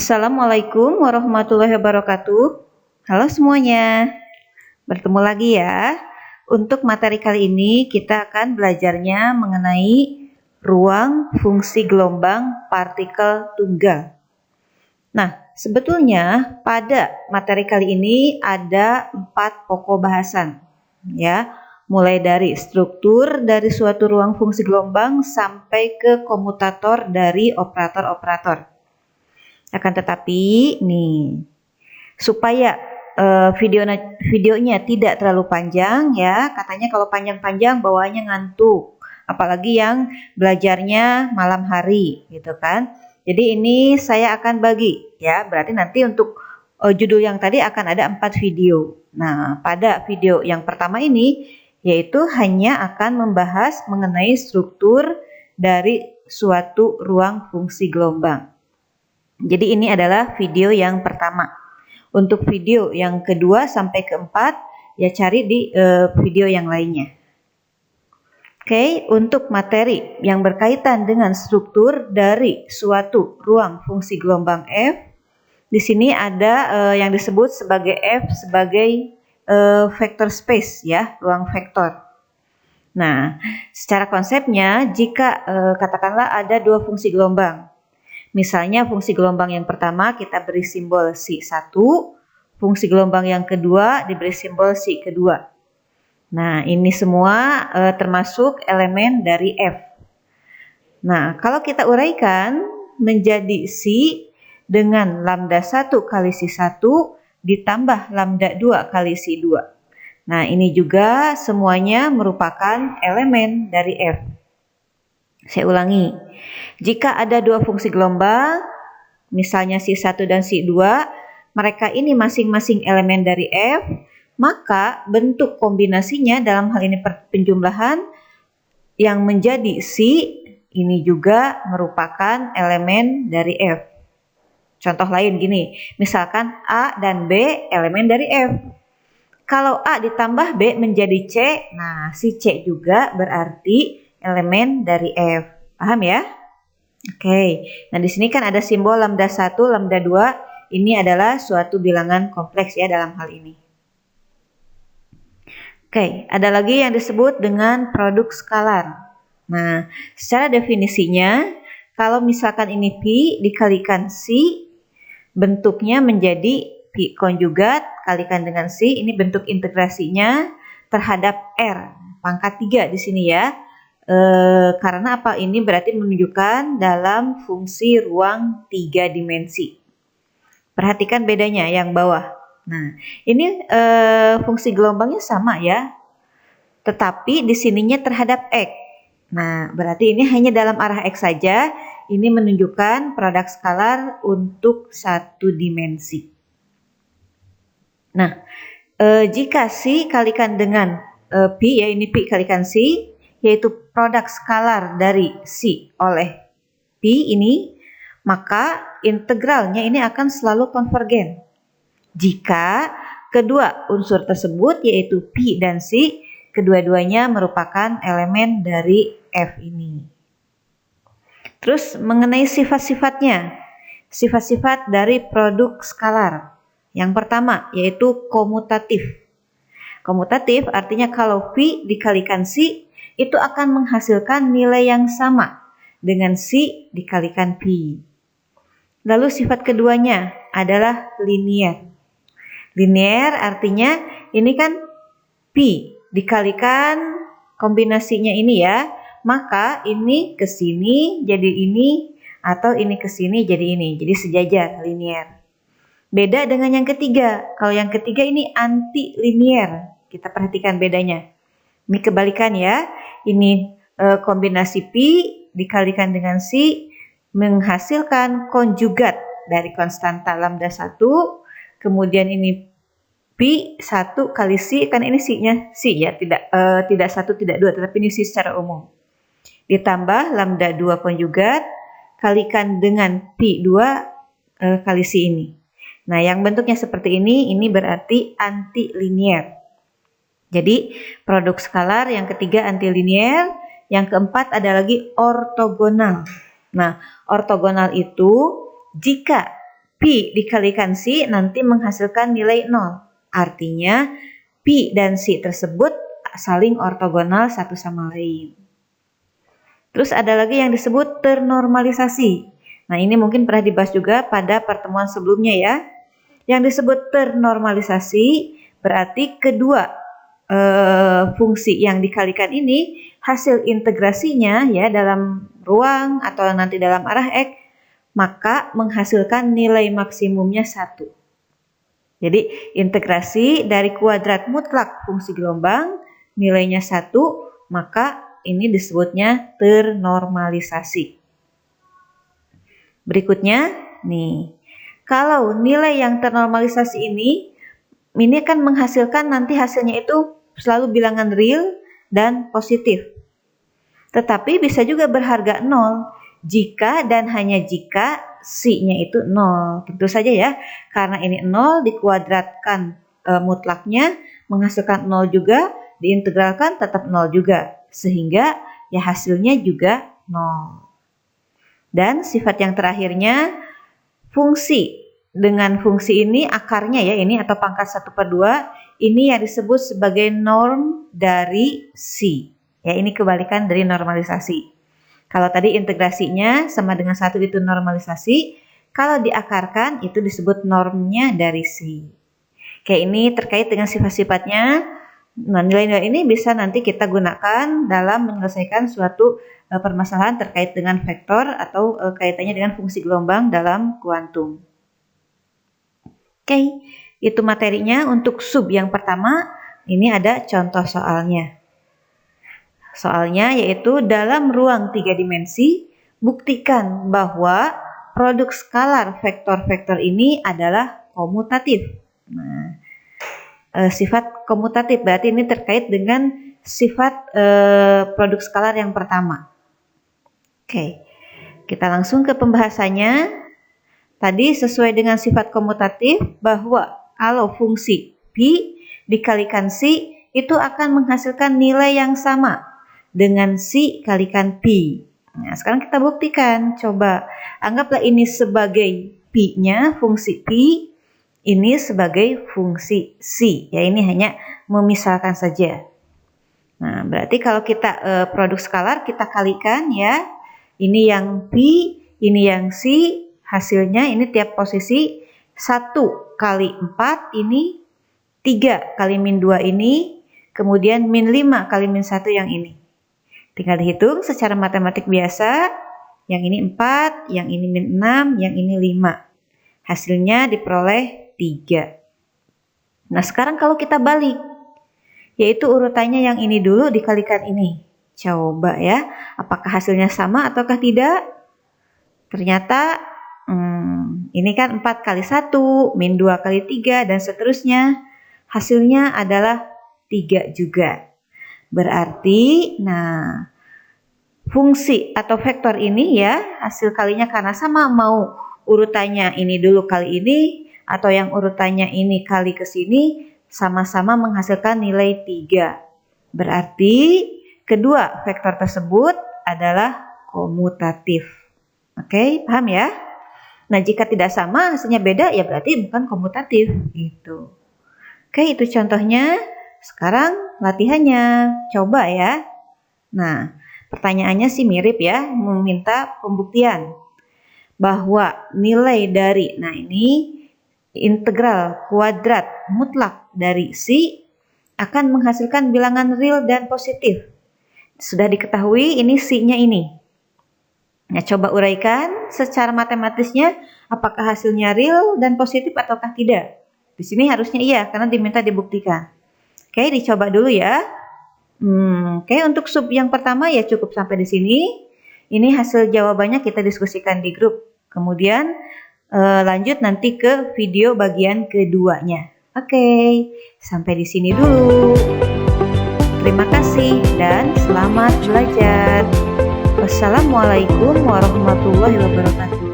Assalamualaikum warahmatullahi wabarakatuh. Halo semuanya, bertemu lagi ya. Untuk materi kali ini kita akan belajarnya mengenai ruang fungsi gelombang partikel tunggal. Nah, sebetulnya pada materi kali ini ada 4 pokok bahasan ya. Mulai dari struktur dari suatu ruang fungsi gelombang sampai ke komutator dari operator-operator. Akan tetapi nih, supaya videonya tidak terlalu panjang ya, katanya kalau panjang-panjang bawaannya ngantuk, apalagi yang belajarnya malam hari gitu kan. Jadi ini saya akan bagi ya, berarti nanti untuk judul yang tadi akan ada 4 video. Nah, pada video yang pertama ini yaitu hanya akan membahas mengenai struktur dari suatu ruang fungsi gelombang. Jadi ini adalah video yang pertama. Untuk video yang kedua sampai keempat, ya cari di video yang lainnya. Oke, untuk materi yang berkaitan dengan struktur dari suatu ruang fungsi gelombang F, di sini ada yang disebut sebagai F sebagai vector space ya, ruang vektor. Nah, secara konsepnya jika katakanlah ada 2 fungsi gelombang. Misalnya fungsi gelombang yang pertama kita beri simbol Si1, fungsi gelombang yang kedua diberi simbol Si2. Nah, ini semua termasuk elemen dari F. Nah, kalau kita uraikan menjadi Si dengan lambda 1 kali Si1 ditambah lambda 2 kali Si2. Nah, ini juga semuanya merupakan elemen dari F. Saya ulangi, jika ada 2 fungsi gelombang, misalnya Si1 dan Si2, mereka ini masing-masing elemen dari F, maka bentuk kombinasinya dalam hal ini penjumlahan yang menjadi Si ini juga merupakan elemen dari F. Contoh lain gini, misalkan A dan B elemen dari F. Kalau A ditambah B menjadi C, nah si C juga berarti elemen dari F. Paham ya? Oke. Nah, di sini kan ada simbol lambda 1, lambda 2. Ini adalah suatu bilangan kompleks ya dalam hal ini. Oke, ada lagi yang disebut dengan produk skalar. Nah, secara definisinya, kalau misalkan ini Pi dikalikan Si, bentuknya menjadi Pi konjugat kalikan dengan Si, ini bentuk integrasinya terhadap R, pangkat 3 di sini ya. Karena apa? Ini berarti menunjukkan dalam fungsi ruang 3 dimensi. Perhatikan bedanya yang bawah. Nah, ini fungsi gelombangnya sama ya, tetapi di sininya terhadap X. Nah, berarti ini hanya dalam arah X saja. Ini menunjukkan produk skalar untuk 1 dimensi. Nah, jika Si kalikan dengan Pi, ya ini Pi kalikan Si, yaitu produk skalar dari Si oleh Pi ini, maka integralnya ini akan selalu konvergen. Jika kedua unsur tersebut yaitu Pi dan Si, kedua-duanya merupakan elemen dari F ini. Terus mengenai sifat-sifatnya, sifat-sifat dari produk skalar. Yang pertama yaitu komutatif. Komutatif artinya kalau Pi dikalikan Si, itu akan menghasilkan nilai yang sama dengan Si dikalikan Pi. Lalu sifat keduanya adalah linier. Linier artinya ini kan Pi dikalikan kombinasinya ini ya, maka ini ke sini jadi ini atau ini ke sini jadi ini. Jadi sejajar, linier. Beda dengan yang ketiga. Kalau yang ketiga ini anti linier. Kita perhatikan bedanya. Ini kebalikan ya. Ini kombinasi Pi dikalikan dengan Si menghasilkan konjugat dari konstanta lambda 1. Kemudian ini Pi 1 kali Si, kan ini Si-nya Si ya, tidak 1 tidak 2, tetapi ini Si secara umum. Ditambah lambda 2 konjugat kalikan dengan Pi 2 kali Si ini. Nah, yang bentuknya seperti ini berarti anti linier. Jadi produk skalar yang ketiga anti linier, yang keempat ada lagi ortogonal. Nah, ortogonal itu jika Pi dikalikan Si nanti menghasilkan nilai 0. Artinya Pi dan Si tersebut saling ortogonal satu sama lain. Terus ada lagi yang disebut ternormalisasi. Nah, ini mungkin pernah dibahas juga pada pertemuan sebelumnya ya. Yang disebut ternormalisasi berarti kedua fungsi yang dikalikan ini hasil integrasinya ya dalam ruang atau nanti dalam arah X, maka menghasilkan nilai maksimumnya 1. Jadi integrasi dari kuadrat mutlak fungsi gelombang nilainya 1, maka ini disebutnya ternormalisasi. Berikutnya nih, kalau nilai yang ternormalisasi ini kan menghasilkan nanti hasilnya itu selalu bilangan real dan positif. Tetapi bisa juga berharga 0 jika dan hanya jika Si-nya itu 0. Tentu saja ya, karena ini 0 dikuadratkan mutlaknya menghasilkan 0 juga, diintegralkan tetap 0 juga. Sehingga ya hasilnya juga 0. Dan sifat yang terakhirnya, fungsi. Dengan fungsi ini akarnya ya, ini atau pangkat 1/2, ini yang disebut sebagai norm dari Si. Ya, ini kebalikan dari normalisasi. Kalau tadi integrasinya sama dengan 1 itu normalisasi, kalau diakarkan itu disebut normnya dari Si. Kayak ini terkait dengan sifat-sifatnya. Nah, nilai-nilai ini bisa nanti kita gunakan dalam menyelesaikan suatu permasalahan terkait dengan vektor atau kaitannya dengan fungsi gelombang dalam kuantum. Oke, itu materinya. Untuk sub yang pertama, ini ada contoh soalnya. Soalnya yaitu dalam ruang 3 dimensi, buktikan bahwa produk skalar vektor-vektor ini adalah komutatif. Nah, sifat komutatif berarti ini terkait dengan sifat produk skalar yang pertama. Oke, kita langsung ke pembahasannya. Tadi sesuai dengan sifat komutatif bahwa kalau fungsi Pi dikalikan Si itu akan menghasilkan nilai yang sama dengan Si kalikan Pi. Nah, sekarang kita buktikan. Coba anggaplah ini sebagai Pi-nya, fungsi Pi, ini sebagai fungsi Si. Ya, ini hanya memisalkan saja. Nah, berarti kalau kita produk skalar kita kalikan ya. Ini yang Pi, ini yang Si. Hasilnya ini tiap posisi 1 kali 4 ini, 3 kali min 2 ini, kemudian min 5 kali min 1 yang ini. Tinggal dihitung secara matematik biasa, yang ini 4, yang ini min 6, yang ini 5. Hasilnya diperoleh 3. Nah, sekarang kalau kita balik, yaitu urutannya yang ini dulu dikalikan ini. Coba ya, apakah hasilnya sama ataukah tidak? Ternyata ini kan 4 kali 1, min 2 kali 3, dan seterusnya. Hasilnya adalah 3 juga. Berarti, nah, fungsi atau vektor ini ya, hasil kalinya karena sama, mau urutannya ini dulu kali ini, atau yang urutannya ini kali ke sini, sama-sama menghasilkan nilai 3. Berarti, kedua vektor tersebut adalah komutatif. Oke, paham ya? Nah, jika tidak sama, hasilnya beda, ya berarti bukan komutatif. Gitu. Oke, itu contohnya. Sekarang latihannya. Coba ya. Nah, pertanyaannya sih mirip ya. Meminta pembuktian. Bahwa nilai dari, nah ini integral kuadrat mutlak dari Si akan menghasilkan bilangan real dan positif. Sudah diketahui ini Si-nya ini. Nah, coba uraikan secara matematisnya apakah hasilnya real dan positif ataukah tidak. Di sini harusnya iya karena diminta dibuktikan. Oke, dicoba dulu ya. Oke, untuk sub yang pertama ya cukup sampai di sini. Ini hasil jawabannya kita diskusikan di grup. Kemudian lanjut nanti ke video bagian keduanya. Oke, sampai di sini dulu. Terima kasih dan selamat belajar. Wassalamualaikum warahmatullahi wabarakatuh.